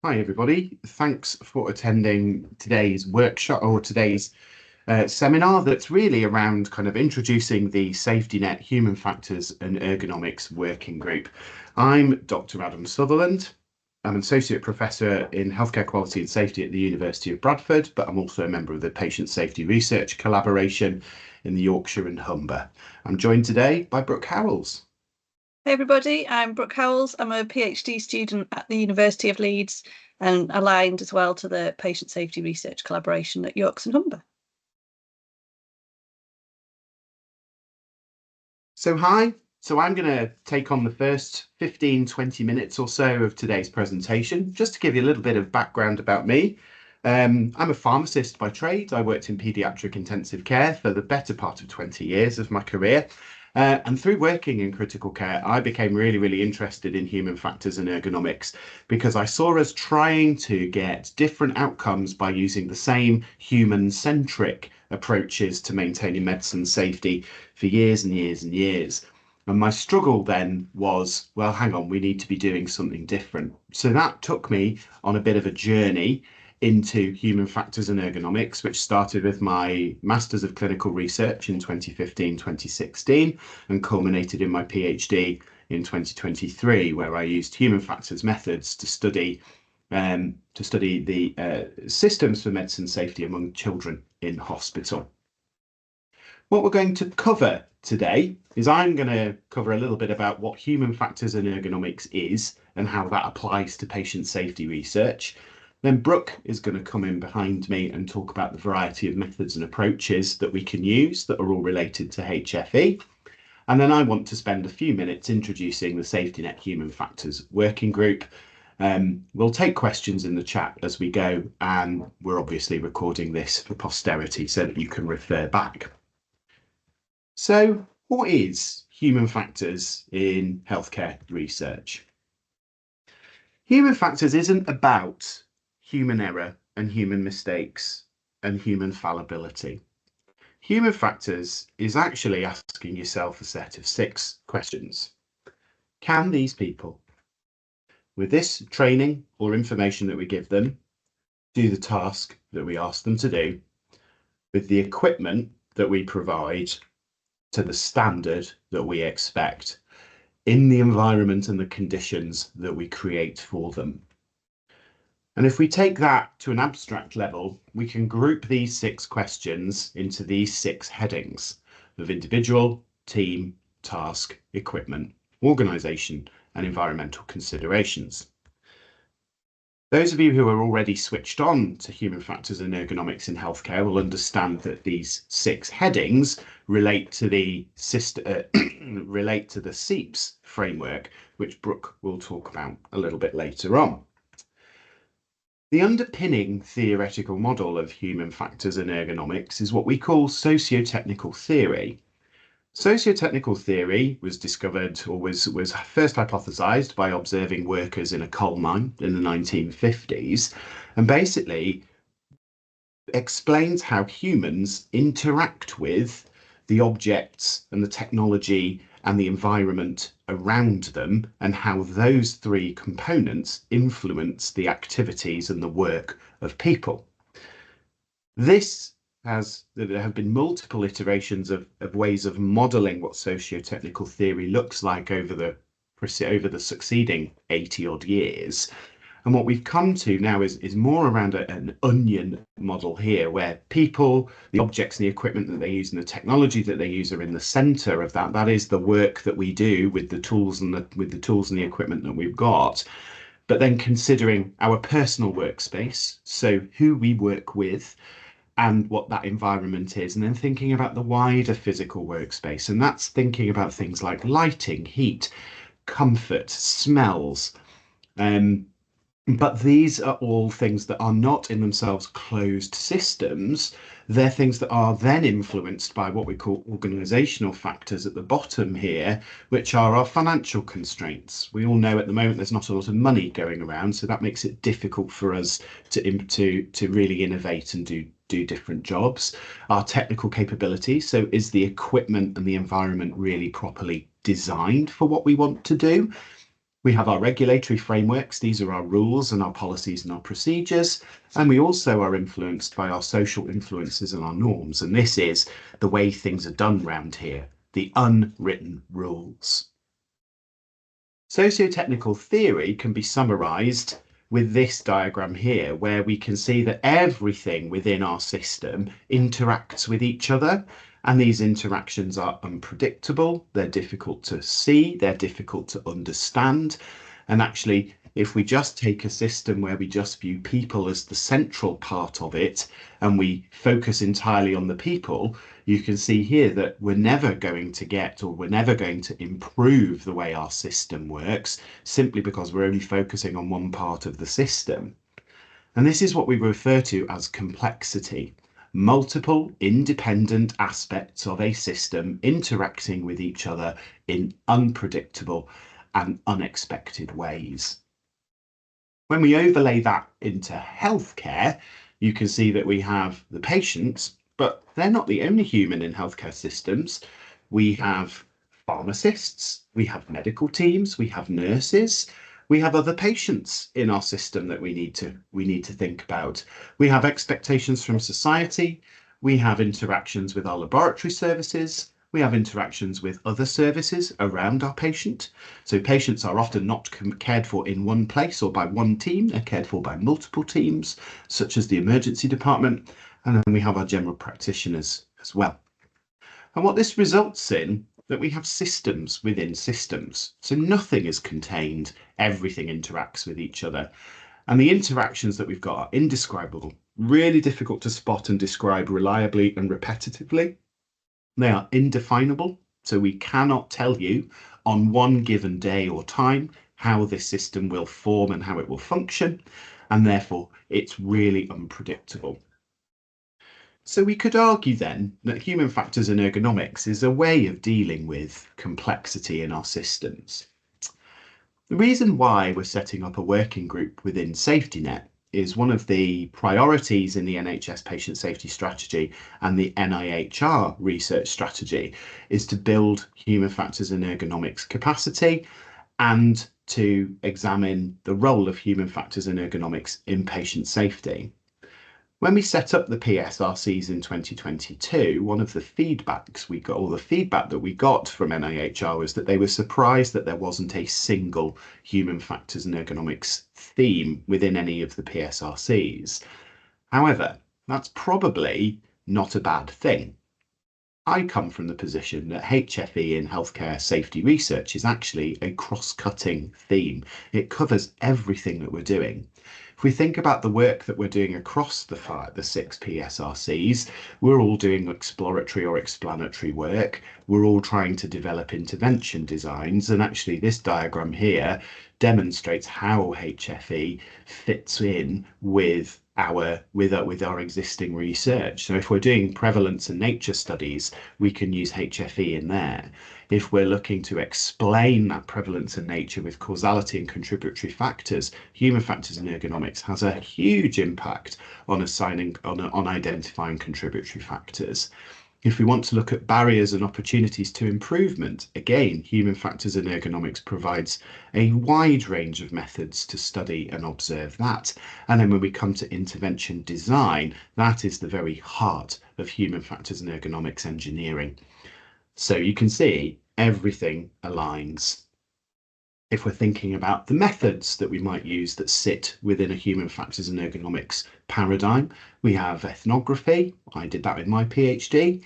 Hi, everybody. Thanks for attending today's workshop or today's seminar that's really around kind of introducing the SafetyNet Human Factors and Ergonomics Working Group. I'm Dr. Adam Sutherland. I'm an Associate Professor in Healthcare Quality and Safety at the University of Bradford, but I'm also a member of the Patient Safety Research Collaboration in the Yorkshire and Humber. I'm joined today by Brook Howells. Hey everybody, I'm Brook Howells. I'm a PhD student at the University of Leeds and aligned as well to the Patient Safety Research Collaboration at Yorkshire and Humber. Hi. So I'm going to take on the first 15-20 minutes or so of today's presentation, just to give you a little bit of background about me. I'm a pharmacist by trade. I worked in paediatric intensive care for the better part of 20 years of my career. And through working in critical care, I became really interested in human factors and ergonomics because I saw us trying to get different outcomes by using the same human-centric approaches to maintaining medicine safety for years and years and years. And my struggle then was, well, hang on, we need to be doing something different. So that took me on a bit of a journey into human factors and ergonomics, which started with my Masters of Clinical Research in 2015-2016 and culminated in my PhD in 2023, where I used human factors methods to study the systems for medicine safety among children in hospital. What we're going to cover today is I'm going to cover a little bit about what human factors and ergonomics is and how that applies to patient safety research. Then Brook is going to come in behind me and talk about the variety of methods and approaches that we can use that are all related to HFE. And then I want to spend a few minutes introducing the SafetyNet Human Factors Working Group. We'll take questions in the chat as we go, and we're obviously recording this for posterity so that you can refer back. So what is human factors in healthcare research? Human factors isn't about human error and human mistakes and human fallibility. Human factors is actually asking yourself a set of 6 questions. Can these people, with this training or information that we give them, do the task that we ask them to do with the equipment that we provide to the standard that we expect in the environment and the conditions that we create for them? And if we take that to an abstract level, we can group these 6 questions into these 6 headings of individual, team, task, equipment, organisation, and environmental considerations. Those of you who are already switched on to human factors and ergonomics in healthcare will understand that these 6 headings relate to the SEEPS framework, which Brook will talk about a little bit later on. The underpinning theoretical model of human factors and ergonomics is what we call socio-technical theory. Socio-technical theory was discovered, or was first hypothesized by observing workers in a coal mine in the 1950s, and basically explains how humans interact with the objects and the technology and the environment around them, and how those 3 components influence the activities and the work of people. There have been multiple iterations of ways of modelling what socio-technical theory looks like over the succeeding 80-odd years. And what we've come to now is more around an onion model here, where people, the objects and the equipment that they use and the technology that they use are in the centre of that. That is the work that we do with the tools and the equipment that we've got. But then considering our personal workspace, so who we work with and what that environment is, and then thinking about the wider physical workspace. And that's thinking about things like lighting, heat, comfort, smells. But these are all things that are not in themselves closed systems. They're things that are then influenced by what we call organizational factors at the bottom here, which are our financial constraints. We all know at the moment there's not a lot of money going around, so that makes it difficult for us to really innovate and do different jobs. Our technical capability, so is the equipment and the environment really properly designed for what we want to do? We have our regulatory frameworks. These are our rules and our policies and our procedures. And we also are influenced by our social influences and our norms. And this is the way things are done round here, the unwritten rules. Socio-technical theory can be summarized with this diagram here, where we can see that everything within our system interacts with each other, and these interactions are unpredictable, they're difficult to see, they're difficult to understand, and actually, if we just take a system where we just view people as the central part of it, and we focus entirely on the people, you can see here that we're never going to get, or we're never going to improve the way our system works, simply because we're only focusing on one part of the system. And this is what we refer to as complexity. Multiple independent aspects of a system interacting with each other in unpredictable and unexpected ways. When we overlay that into healthcare, you can see that we have the patients, but they're not the only human in healthcare systems. We have pharmacists, we have medical teams, we have nurses, we have other patients in our system that we need to think about. We have expectations from society, we have interactions with our laboratory services, we have interactions with other services around our patient. So patients are often not cared for in one place or by one team, they're cared for by multiple teams, such as the emergency department. And then we have our general practitioners as well. And what this results in, that we have systems within systems. So nothing is contained, everything interacts with each other. And the interactions that we've got are indescribable, really difficult to spot and describe reliably and repetitively. They are indefinable, so we cannot tell you on one given day or time how this system will form and how it will function, and therefore it's really unpredictable. So we could argue then that human factors in ergonomics is a way of dealing with complexity in our systems. The reason why we're setting up a working group within SafetyNet is one of the priorities in the NHS patient safety strategy and the NIHR research strategy is to build human factors in ergonomics capacity and to examine the role of human factors in ergonomics in patient safety. When we set up the PSRCs in 2022, one of the feedbacks we got, or the feedback that we got from NIHR, was that they were surprised that there wasn't a single human factors and ergonomics theme within any of the PSRCs. However, that's probably not a bad thing. I come from the position that HFE in healthcare safety research is actually a cross-cutting theme. It covers everything that we're doing. If we think about the work that we're doing across the 6 PSRCs, we're all doing exploratory or explanatory work. We're all trying to develop intervention designs, and actually this diagram here demonstrates how HFE fits in with our existing research. So if we're doing prevalence and nature studies, we can use HFE in there. If we're looking to explain that prevalence and nature with causality and contributory factors, human factors and ergonomics has a huge impact on identifying contributory factors. If we want to look at barriers and opportunities to improvement, again, human factors and ergonomics provides a wide range of methods to study and observe that. And then when we come to intervention design, that is the very heart of human factors and ergonomics engineering. So you can see everything aligns. If we're thinking about the methods that we might use that sit within a human factors and ergonomics paradigm, we have ethnography. I did that with my PhD.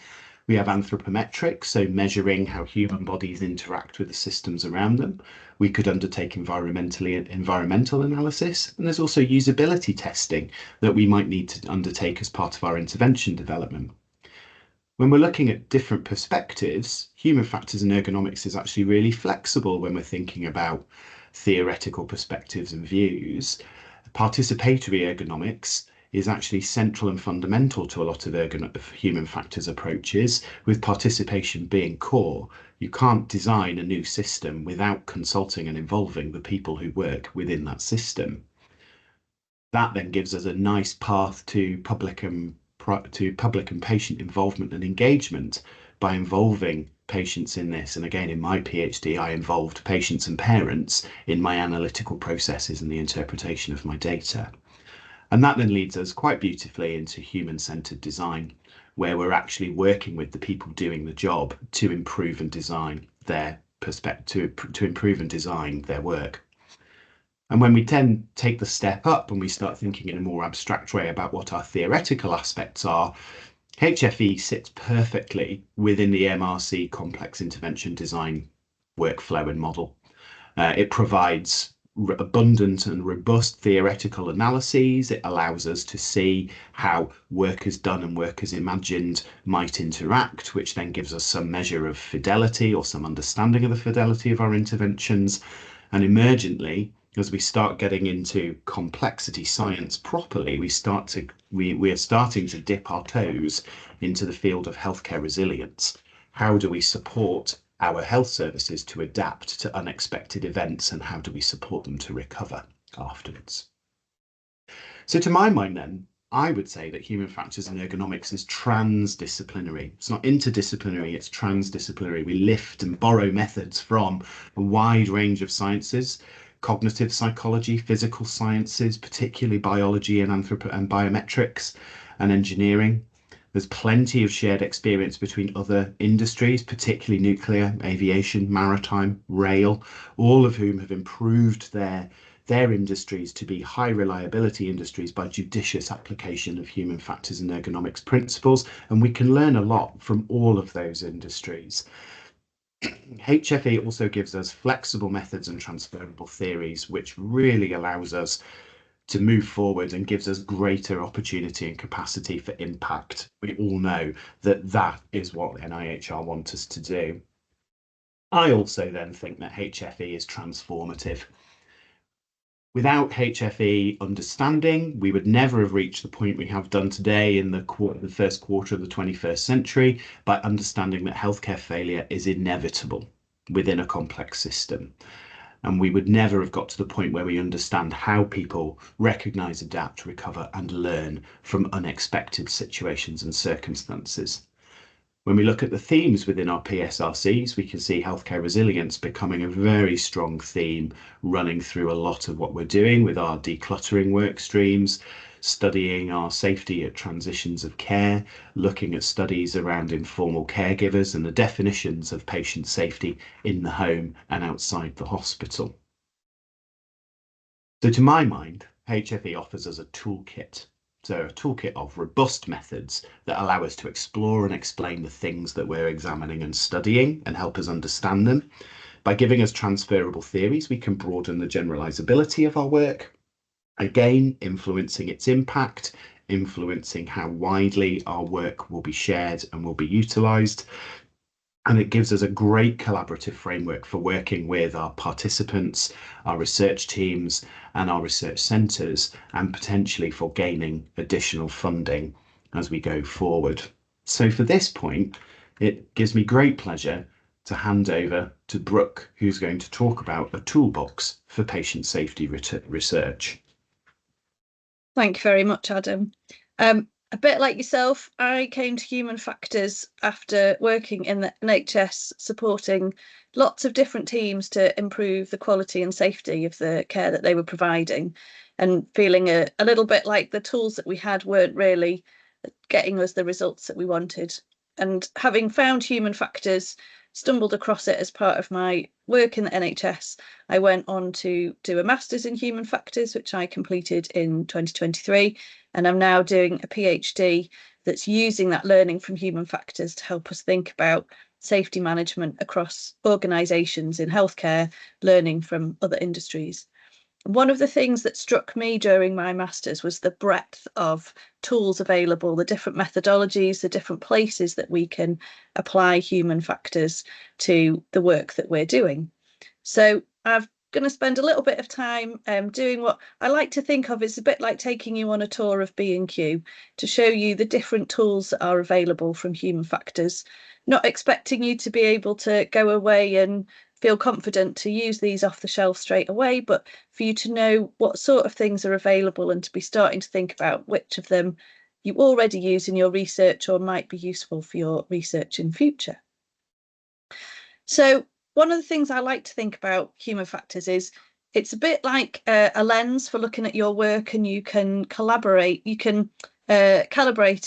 We have anthropometrics, so measuring how human bodies interact with the systems around them. We could undertake environmental analysis, and there's also usability testing that we might need to undertake as part of our intervention development. When we're looking at different perspectives, human factors and ergonomics is actually really flexible when we're thinking about theoretical perspectives and views. Participatory ergonomics is actually central and fundamental to a lot of human factors approaches, with participation being core. You can't design a new system without consulting and involving the people who work within that system. That then gives us a nice path to public and patient involvement and engagement by involving patients in this. And again, in my PhD, I involved patients and parents in my analytical processes and the interpretation of my data. And that then leads us quite beautifully into human-centered design, where we're actually working with the people doing the job to improve and design their perspective, to improve and design their work. And when we then take the step up and we start thinking in a more abstract way about what our theoretical aspects are, HFE sits perfectly within the MRC complex intervention design workflow and model. It provides abundant and robust theoretical analyses. It allows us to see how work is done and work is imagined might interact, which then gives us some measure of fidelity or some understanding of the fidelity of our interventions. And emergently, as we start getting into complexity science properly, we are starting to dip our toes into the field of healthcare resilience. How do we support our health services to adapt to unexpected events, and how do we support them to recover afterwards? So to my mind then, I would say that human factors in ergonomics is transdisciplinary. It's not interdisciplinary, it's transdisciplinary. We lift and borrow methods from a wide range of sciences: cognitive psychology, physical sciences, particularly biology and biometrics, and engineering. There's plenty of shared experience between other industries, particularly nuclear, aviation, maritime, rail, all of whom have improved their industries to be high reliability industries by judicious application of human factors and ergonomics principles. And we can learn a lot from all of those industries. HFE also gives us flexible methods and transferable theories, which really allows us to move forward and gives us greater opportunity and capacity for impact. We all know that that is what NIHR want us to do. I also then think that HFE is transformative. Without HFE understanding, we would never have reached the point we have done today in the first quarter of the 21st century, by understanding that healthcare failure is inevitable within a complex system. And we would never have got to the point where we understand how people recognise, adapt, recover and learn from unexpected situations and circumstances. When we look at the themes within our PSRCs, we can see healthcare resilience becoming a very strong theme running through a lot of what we're doing with our decluttering work streams, studying our safety at transitions of care, looking at studies around informal caregivers and the definitions of patient safety in the home and outside the hospital. So to my mind, HFE offers us a toolkit. So a toolkit of robust methods that allow us to explore and explain the things that we're examining and studying and help us understand them. By giving us transferable theories, we can broaden the generalizability of our work, again, influencing its impact, influencing how widely our work will be shared and will be utilized. And it gives us a great collaborative framework for working with our participants, our research teams, and our research centres, and potentially for gaining additional funding as we go forward. So for this point, it gives me great pleasure to hand over to Brook, who's going to talk about a toolbox for patient safety research. Thank you very much, Adam. A bit like yourself, I came to human factors after working in the NHS, supporting lots of different teams to improve the quality and safety of the care that they were providing, and feeling a little bit like the tools that we had weren't really getting us the results that we wanted. And having found human factors, stumbled across it as part of my work in the NHS, I went on to do a master's in human factors, which I completed in 2023. And I'm now doing a PhD that's using that learning from human factors to help us think about safety management across organisations in healthcare, learning from other industries. One of the things that struck me during my master's was the breadth of tools available, the different methodologies, the different places that we can apply human factors to the work that we're doing. So I'm going to spend a little bit of time doing what I like to think of as a bit like taking you on a tour of B&Q to show you the different tools that are available from human factors, not expecting you to be able to go away and feel confident to use these off the shelf straight away, but for you to know what sort of things are available and to be starting to think about which of them you already use in your research or might be useful for your research in future. So one of the things I like to think about human factors is it's a bit like a lens for looking at your work, and you can calibrate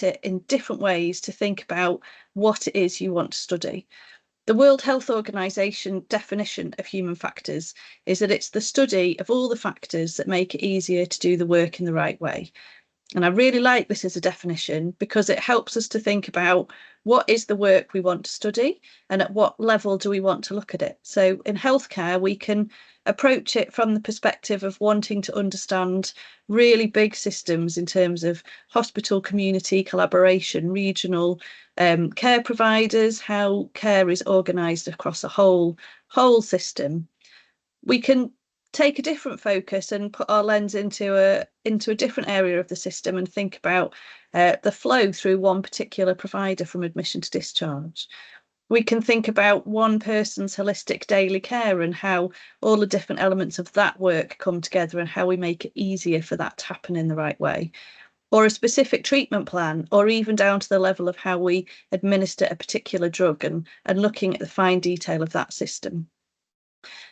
it in different ways to think about what it is you want to study. The World Health Organization definition of human factors is that it's the study of all the factors that make it easier to do the work in the right way. And I really like this as a definition because it helps us to think about what is the work we want to study and at what level do we want to look at it. So in healthcare, we can approach it from the perspective of wanting to understand really big systems in terms of hospital community collaboration, regional care providers, how care is organised across a whole system. We can take a different focus and put our lens into a different area of the system and think about the flow through one particular provider from admission to discharge. We can think about one person's holistic daily care and how all the different elements of that work come together and how we make it easier for that to happen in the right way. Or a specific treatment plan, or even down to the level of how we administer a particular drug and looking at the fine detail of that system.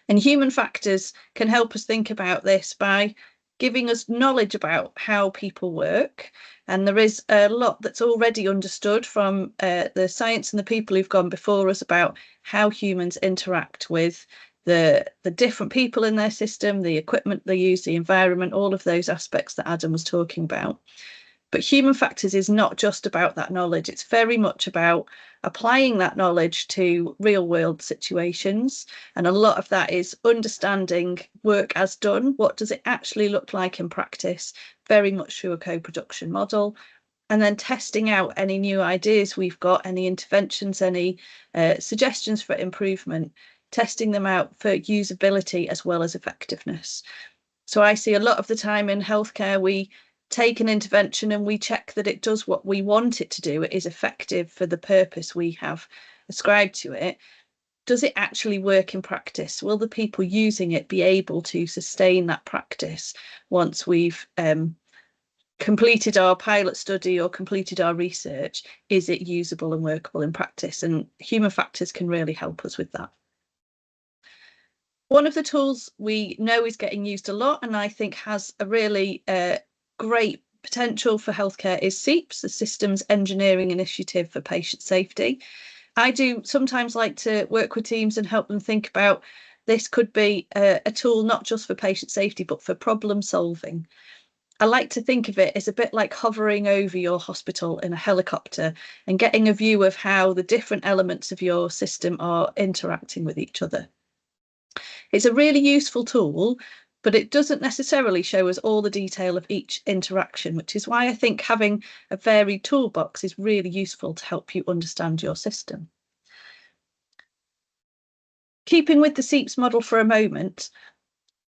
And human factors can help us think about this by giving us knowledge about how people work. And there is a lot that's already understood from the science and the people who've gone before us about how humans interact with the different people in their system, the equipment they use, the environment, all of those aspects that Adam was talking about. But human factors is not just about that knowledge. It's very much about applying that knowledge to real world situations. And a lot of that is understanding work as done. What does it actually look like in practice? Very much through a co-production model. And then testing out any new ideas we've got, any interventions, any suggestions for improvement, testing them out for usability as well as effectiveness. So I see a lot of the time in healthcare, we take an intervention and we check that it does what we want it to do. It is effective for the purpose we have ascribed to it. Does it actually work in practice? Will the people using it be able to sustain that practice once we've completed our pilot study or completed our research? Is it usable and workable in practice? And human factors can really help us with that. One of the tools we know is getting used a lot and I think has a really great potential for healthcare is SEEPS, the Systems Engineering Initiative for Patient Safety. I do sometimes like to work with teams and help them think about this could be a tool not just for patient safety, but for problem solving. I like to think of it as a bit like hovering over your hospital in a helicopter and getting a view of how the different elements of your system are interacting with each other. It's a really useful tool, but it doesn't necessarily show us all the detail of each interaction, which is why I think having a varied toolbox is really useful to help you understand your system. Keeping with the SEEPS model for a moment,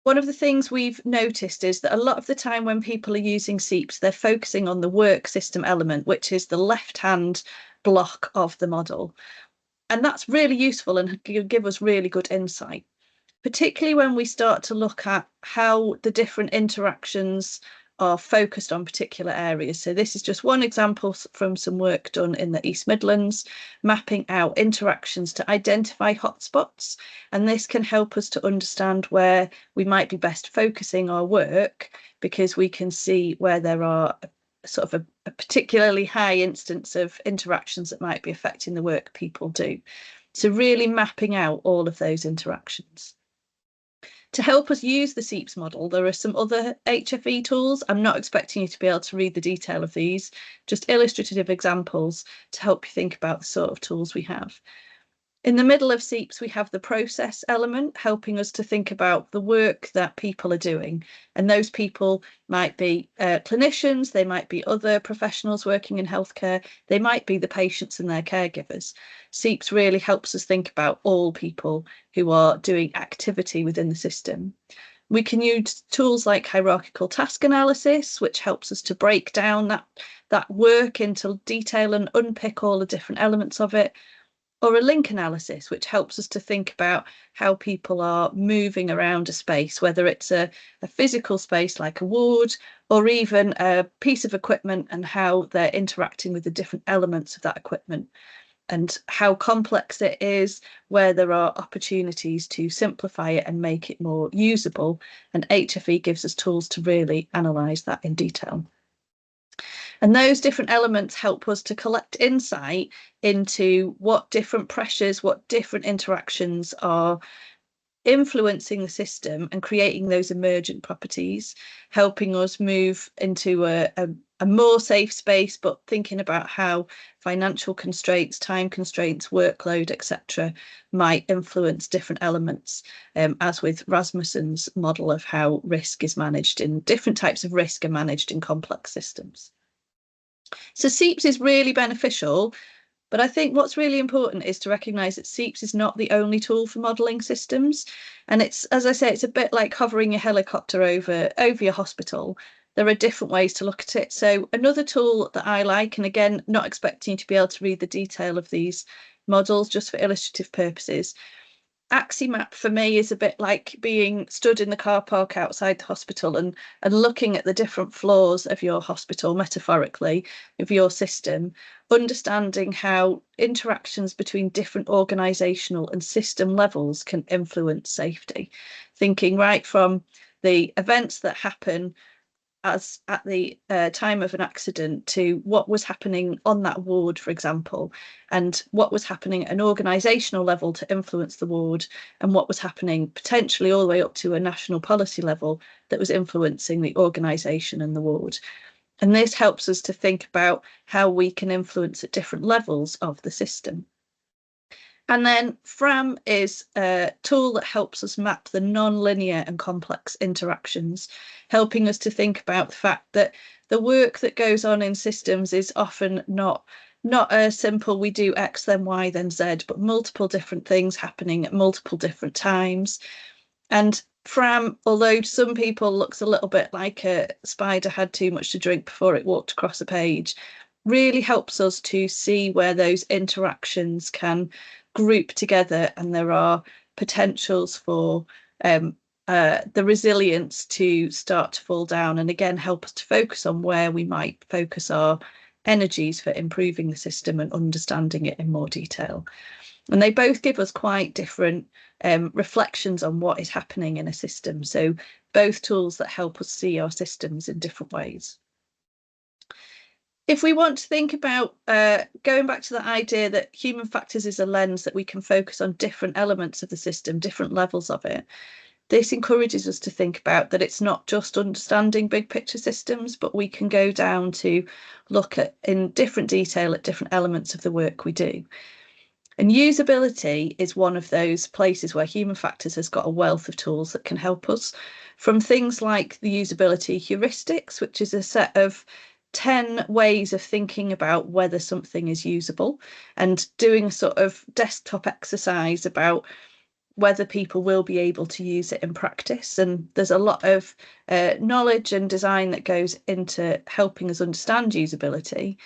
one of the things we've noticed is that a lot of the time when people are using SEEPS, they're focusing on the work system element, which is the left-hand block of the model. And that's really useful and give us really good insight, particularly when we start to look at how the different interactions are focused on particular areas. So this is just one example from some work done in the East Midlands, mapping out interactions to identify hotspots. And this can help us to understand where we might be best focusing our work, because we can see where there are sort of a particularly high instance of interactions that might be affecting the work people do. So really mapping out all of those interactions. To help us use the SEEPS model, there are some other HFE tools. I'm not expecting you to be able to read the detail of these, just illustrative examples to help you think about the sort of tools we have. In the middle of SEEPS, we have the process element, helping us to think about the work that people are doing. And those people might be clinicians, they might be other professionals working in healthcare, they might be the patients and their caregivers. SEEPS really helps us think about all people who are doing activity within the system. We can use tools like hierarchical task analysis, which helps us to break down that work into detail and unpick all the different elements of it. Or a link analysis, which helps us to think about how people are moving around a space, whether it's a physical space like a ward, or even a piece of equipment and how they're interacting with the different elements of that equipment. and how complex it is, where there are opportunities to simplify it and make it more usable. And HFE gives us tools to really analyse that in detail. And those different elements help us to collect insight into what different pressures, what different interactions are influencing the system and creating those emergent properties, helping us move into a more safe space, but thinking about how financial constraints, time constraints, workload, etc., might influence different elements, as with Rasmussen's model of how risk is managed in different types of risk are managed in complex systems. So SEEPS is really beneficial. But I think what's really important is to recognise that SEEPS is not the only tool for modelling systems. And it's, as I say, it's a bit like hovering your helicopter over your hospital. There are different ways to look at it. So another tool that I like, and again, not expecting you to be able to read the detail of these models, just for illustrative purposes, Aximap for me is a bit like being stood in the car park outside the hospital and looking at the different floors of your hospital, metaphorically, of your system, understanding how interactions between different organisational and system levels can influence safety. Thinking right from the events that happen as at the time of an accident to what was happening on that ward, for example, and what was happening at an organisational level to influence the ward, and what was happening potentially all the way up to a national policy level that was influencing the organisation and the ward. And this helps us to think about how we can influence at different levels of the system. And then FRAM is a tool that helps us map the non-linear and complex interactions, helping us to think about the fact that the work that goes on in systems is often not a simple we do X, then Y, then Z, but multiple different things happening at multiple different times. And FRAM, although to some people looks a little bit like a spider had too much to drink before it walked across a page, really helps us to see where those interactions can group together, and there are potentials for the resilience to start to fall down, and again help us to focus on where we might focus our energies for improving the system and understanding it in more detail. And they both give us quite different reflections on what is happening in a system. So both tools that help us see our systems in different ways. If we want to think about going back to the idea that human factors is a lens that we can focus on different elements of the system, different levels of it, this encourages us to think about that it's not just understanding big picture systems, but we can go down to look at in different detail at different elements of the work we do. And usability is one of those places where human factors has got a wealth of tools that can help us, from things like the usability heuristics, which is a set of 10 ways of thinking about whether something is usable, and doing a sort of desktop exercise about whether people will be able to use it in practice. And there's a lot of knowledge and design that goes into helping us understand usability.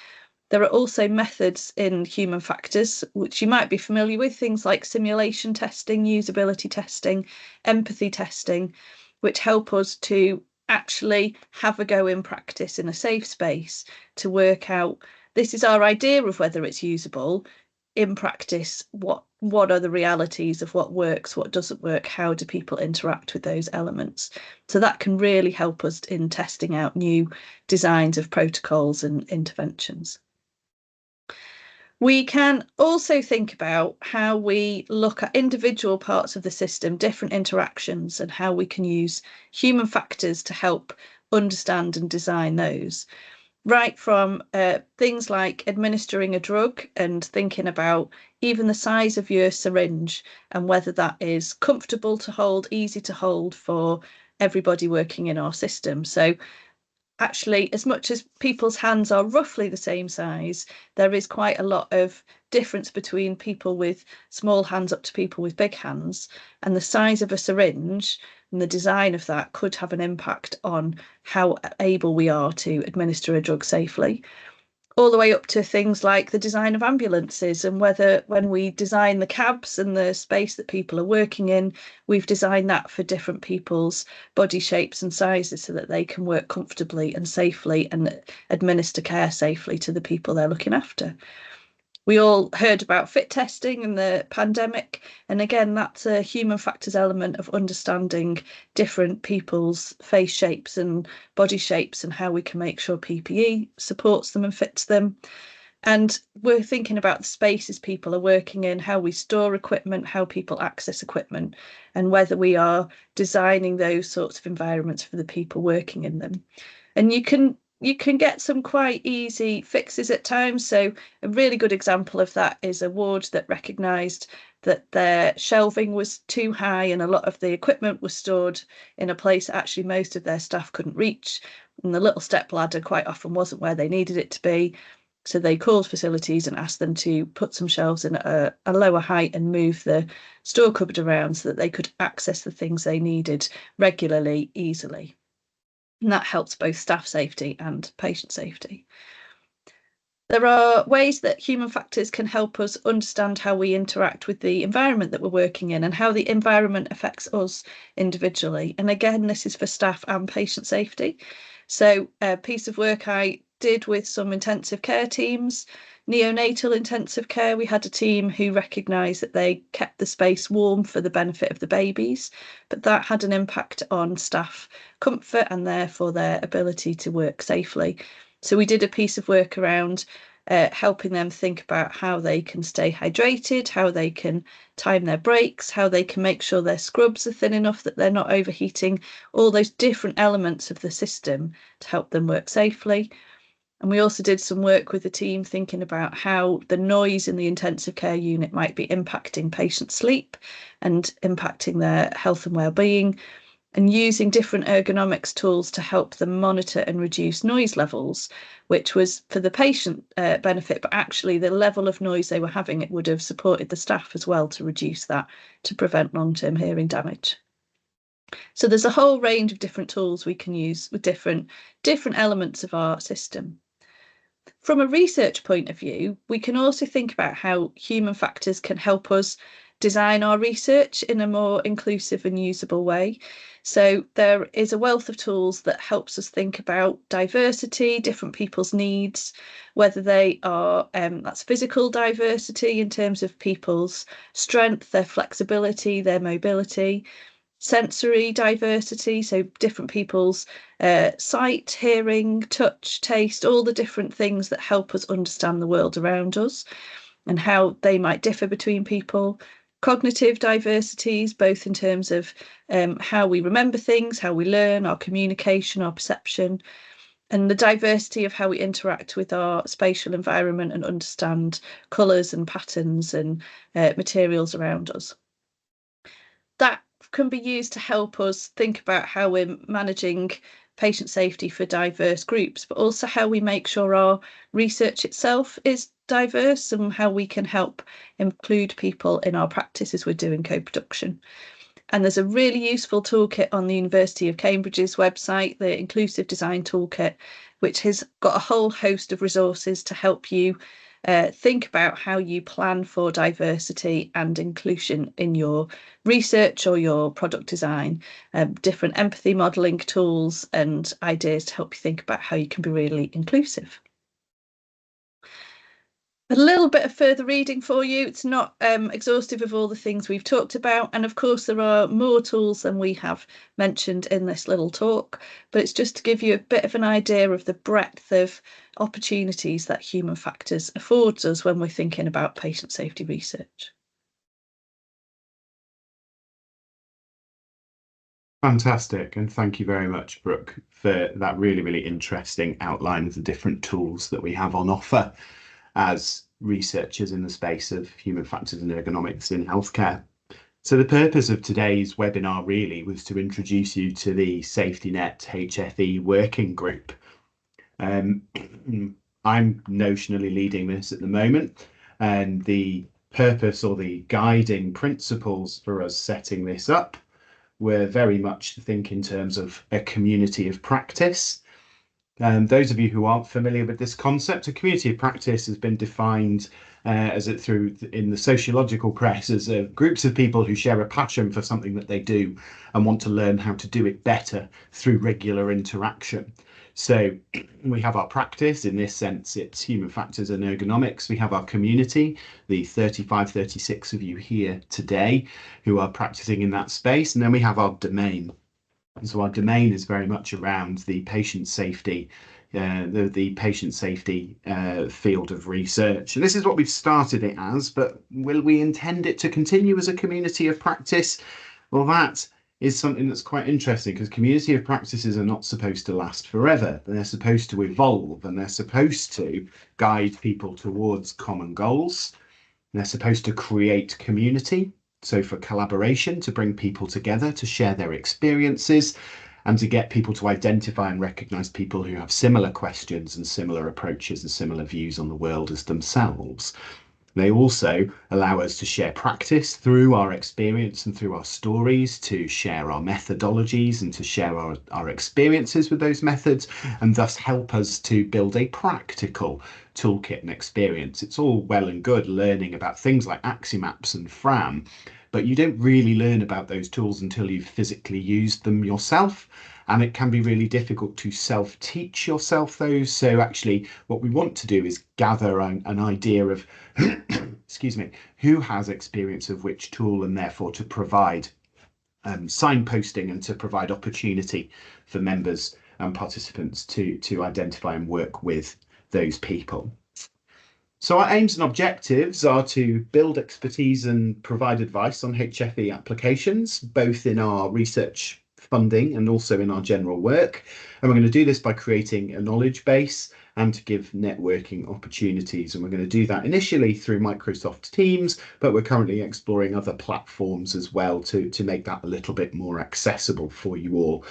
There are also methods in human factors, which you might be familiar with, things like simulation testing, usability testing, empathy testing, which help us to actually have a go in practice in a safe space to work out, this is our idea of whether it's usable. In practice, what are the realities of what works, what doesn't work, how do people interact with those elements? So that can really help us in testing out new designs of protocols and interventions. We can also think about how we look at individual parts of the system, different interactions, and how we can use human factors to help understand and design those. Right from things like administering a drug and thinking about even the size of your syringe and whether that is comfortable to hold, easy to hold for everybody working in our system. So actually, as much as people's hands are roughly the same size, there is quite a lot of difference between people with small hands up to people with big hands, and the size of a syringe and the design of that could have an impact on how able we are to administer a drug safely, all the way up to things like the design of ambulances and whether when we design the cabs and the space that people are working in, we've designed that for different people's body shapes and sizes so that they can work comfortably and safely and administer care safely to the people they're looking after. We all heard about fit testing and the pandemic. And again, that's a human factors element of understanding different people's face shapes and body shapes and how we can make sure PPE supports them and fits them. And we're thinking about the spaces people are working in, how we store equipment, how people access equipment, and whether we are designing those sorts of environments for the people working in them. And you can get some quite easy fixes at times. So a really good example of that is a ward that recognised that their shelving was too high and a lot of the equipment was stored in a place that actually most of their staff couldn't reach. And the little step ladder quite often wasn't where they needed it to be. So they called facilities and asked them to put some shelves in at a lower height and move the store cupboard around so that they could access the things they needed regularly, easily. And that helps both staff safety and patient safety. There are ways that human factors can help us understand how we interact with the environment that we're working in and how the environment affects us individually. And again, this is for staff and patient safety. So a piece of work I did with some intensive care teams, neonatal intensive care, we had a team who recognised that they kept the space warm for the benefit of the babies, but that had an impact on staff comfort and therefore their ability to work safely. So we did a piece of work around helping them think about how they can stay hydrated, how they can time their breaks, how they can make sure their scrubs are thin enough that they're not overheating, all those different elements of the system to help them work safely. And we also did some work with the team thinking about how the noise in the intensive care unit might be impacting patient sleep and impacting their health and well-being, and using different ergonomics tools to help them monitor and reduce noise levels, which was for the patient benefit, but actually the level of noise they were having, it would have supported the staff as well to reduce that to prevent long-term hearing damage. So there's a whole range of different tools we can use with different elements of our system. From a research point of view, we can also think about how human factors can help us design our research in a more inclusive and usable way. So there is a wealth of tools that helps us think about diversity, different people's needs, whether they are, that's physical diversity in terms of people's strength, their flexibility, their mobility, sensory diversity, so different people's sight, hearing, touch, taste, all the different things that help us understand the world around us and how they might differ between people. Cognitive diversities, both in terms of how we remember things, how we learn, our communication, our perception, and the diversity of how we interact with our spatial environment and understand colours and patterns and materials around us. That can be used to help us think about how we're managing patient safety for diverse groups, but also how we make sure our research itself is diverse and how we can help include people in our practice as we're doing co-production. And there's a really useful toolkit on the University of Cambridge's website, the Inclusive Design Toolkit, which has got a whole host of resources to help you think about how you plan for diversity and inclusion in your research or your product design, different empathy modelling tools and ideas to help you think about how you can be really inclusive. A little bit of further reading for you. It's not exhaustive of all the things we've talked about. And of course, there are more tools than we have mentioned in this little talk, but it's just to give you a bit of an idea of the breadth of opportunities that human factors affords us when we're thinking about patient safety research. Fantastic, and thank you very much, Brooke, for that really, really interesting outline of the different tools that we have on offer as researchers in the space of human factors and ergonomics in healthcare. So the purpose of today's webinar really was to introduce you to the SafetyNet HFE working group. I'm notionally leading this at the moment, and the purpose or the guiding principles for us setting this up were very much to think in terms of a community of practice. Those of you who aren't familiar with this concept, a community of practice has been defined in the sociological press as groups of people who share a passion for something that they do and want to learn how to do it better through regular interaction. So we have our practice. In this sense, it's human factors and ergonomics. We have our community, the 35, 36 of you here today who are practicing in that space. And then we have our domain. And so our domain is very much around the patient safety, the patient safety field of research. And this is what we've started it as, but will we intend it to continue as a community of practice? Well, that is something that's quite interesting, because community of practices are not supposed to last forever. They're supposed to evolve, and they're supposed to guide people towards common goals. They're supposed to create community, so for collaboration, to bring people together, to share their experiences, and to get people to identify and recognize people who have similar questions and similar approaches and similar views on the world as themselves. They also allow us to share practice through our experience and through our stories, to share our methodologies and to share our experiences with those methods, and thus help us to build a practical toolkit and experience. It's all well and good learning about things like Aximaps and Fram, but you don't really learn about those tools until you've physically used them yourself. And it can be really difficult to self-teach yourself those. So actually what we want to do is gather an idea of, excuse me, who has experience of which tool, and therefore to provide signposting and to provide opportunity for members and participants to identify and work with those people. So our aims and objectives are to build expertise and provide advice on HFE applications, both in our research funding and also in our general work. And we're going to do this by creating a knowledge base and to give networking opportunities. And we're going to do that initially through Microsoft Teams, but we're currently exploring other platforms as well to make that a little bit more accessible for you all.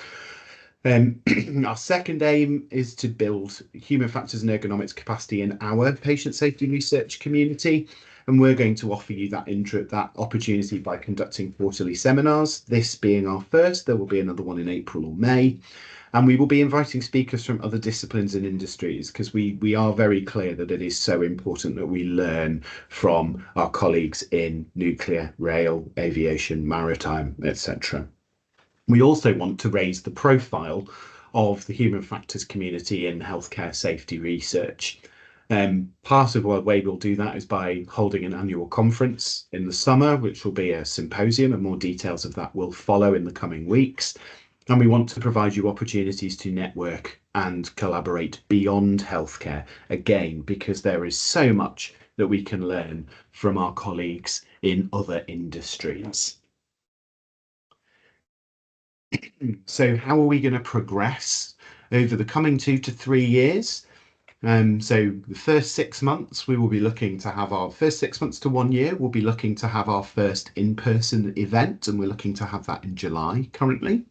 Our second aim is to build human factors and ergonomics capacity in our patient safety research community. And we're going to offer you that opportunity by conducting quarterly seminars. This being our first, there will be another one in April or May. And we will be inviting speakers from other disciplines and industries, because we are very clear that it is so important that we learn from our colleagues in nuclear, rail, aviation, maritime, etc. We also want to raise the profile of the human factors community in healthcare safety research. Part of the way we'll do that is by holding an annual conference in the summer, which will be a symposium, and more details of that will follow in the coming weeks. And we want to provide you opportunities to network and collaborate beyond healthcare, again, because there is so much that we can learn from our colleagues in other industries. So how are we going to progress over the coming 2 to 3 years? So the first 6 months, we will be looking to have our first 6 months to 1 year, we'll be looking to have our first in-person event, and we're looking to have that in July currently.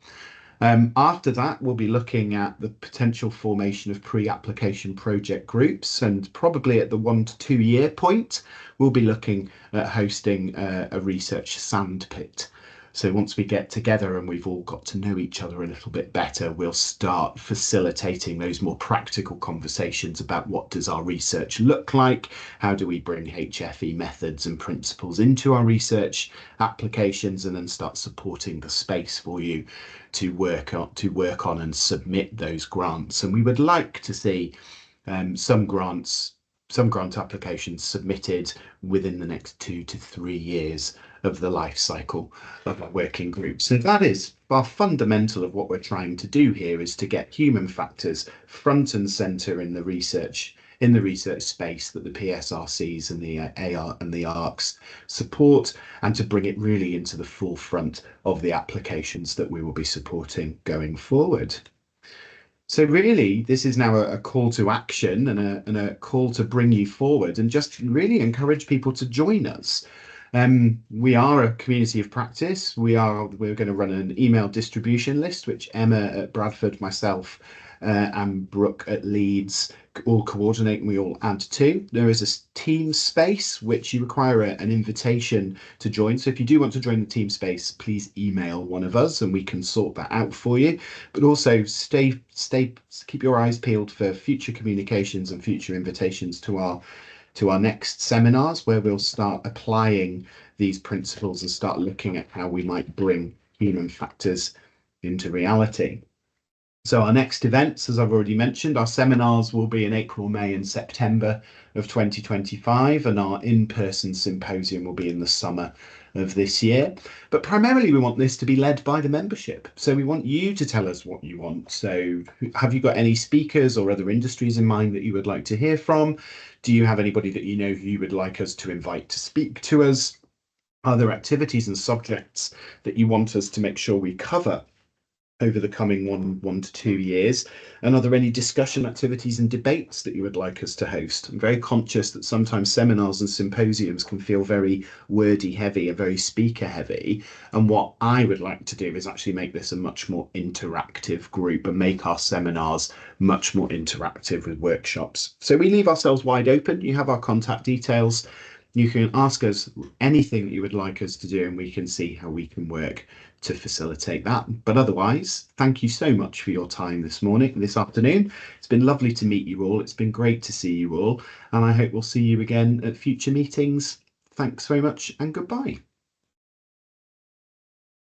After that, we'll be looking at the potential formation of pre-application project groups, and probably at the 1 to 2 year point, we'll be looking at hosting a research sandpit. So once we get together and we've all got to know each other a little bit better, we'll start facilitating those more practical conversations about what does our research look like? How do we bring HFE methods and principles into our research applications, and then start supporting the space for you to work on and submit those grants. And we would like to see some grant applications submitted within the next 2 to 3 years of the life cycle of our working group. So that is our fundamental of what we're trying to do here, is to get human factors front and center in the research space that the PSRCs and the AR and the ARCs support, and to bring it really into the forefront of the applications that we will be supporting going forward. So really, this is now a call to action and a call to bring you forward and just really encourage people to join us. We are a community of practice. We're going to run an email distribution list, which Emma at Bradford, myself, and Brook at Leeds all coordinate, and we all add to. There is a team space which you require an invitation to join. So if you do want to join the team space, please email one of us and we can sort that out for you. But also keep your eyes peeled for future communications and future invitations to our next seminars, where we'll start applying these principles and start looking at how we might bring human factors into reality. So our next events, as I've already mentioned, our seminars will be in April, May and September of 2025, and our in-person symposium will be in the summer of this year. But primarily we want this to be led by the membership. So we want you to tell us what you want. So have you got any speakers or other industries in mind that you would like to hear from? Do you have anybody that you know who you would like us to invite to speak to us? Are there activities and subjects that you want us to make sure we cover over the coming one to 2 years? And are there any discussion activities and debates that you would like us to host? I'm very conscious that sometimes seminars and symposiums can feel very wordy heavy and very speaker heavy. And what I would like to do is actually make this a much more interactive group and make our seminars much more interactive with workshops. So we leave ourselves wide open. You have our contact details. You can ask us anything that you would like us to do, and we can see how we can work to facilitate that. But otherwise, thank you so much for your time this afternoon. It's been lovely to meet you all. It's been great to see you all, and I hope we'll see you again at future meetings. Thanks very much and goodbye.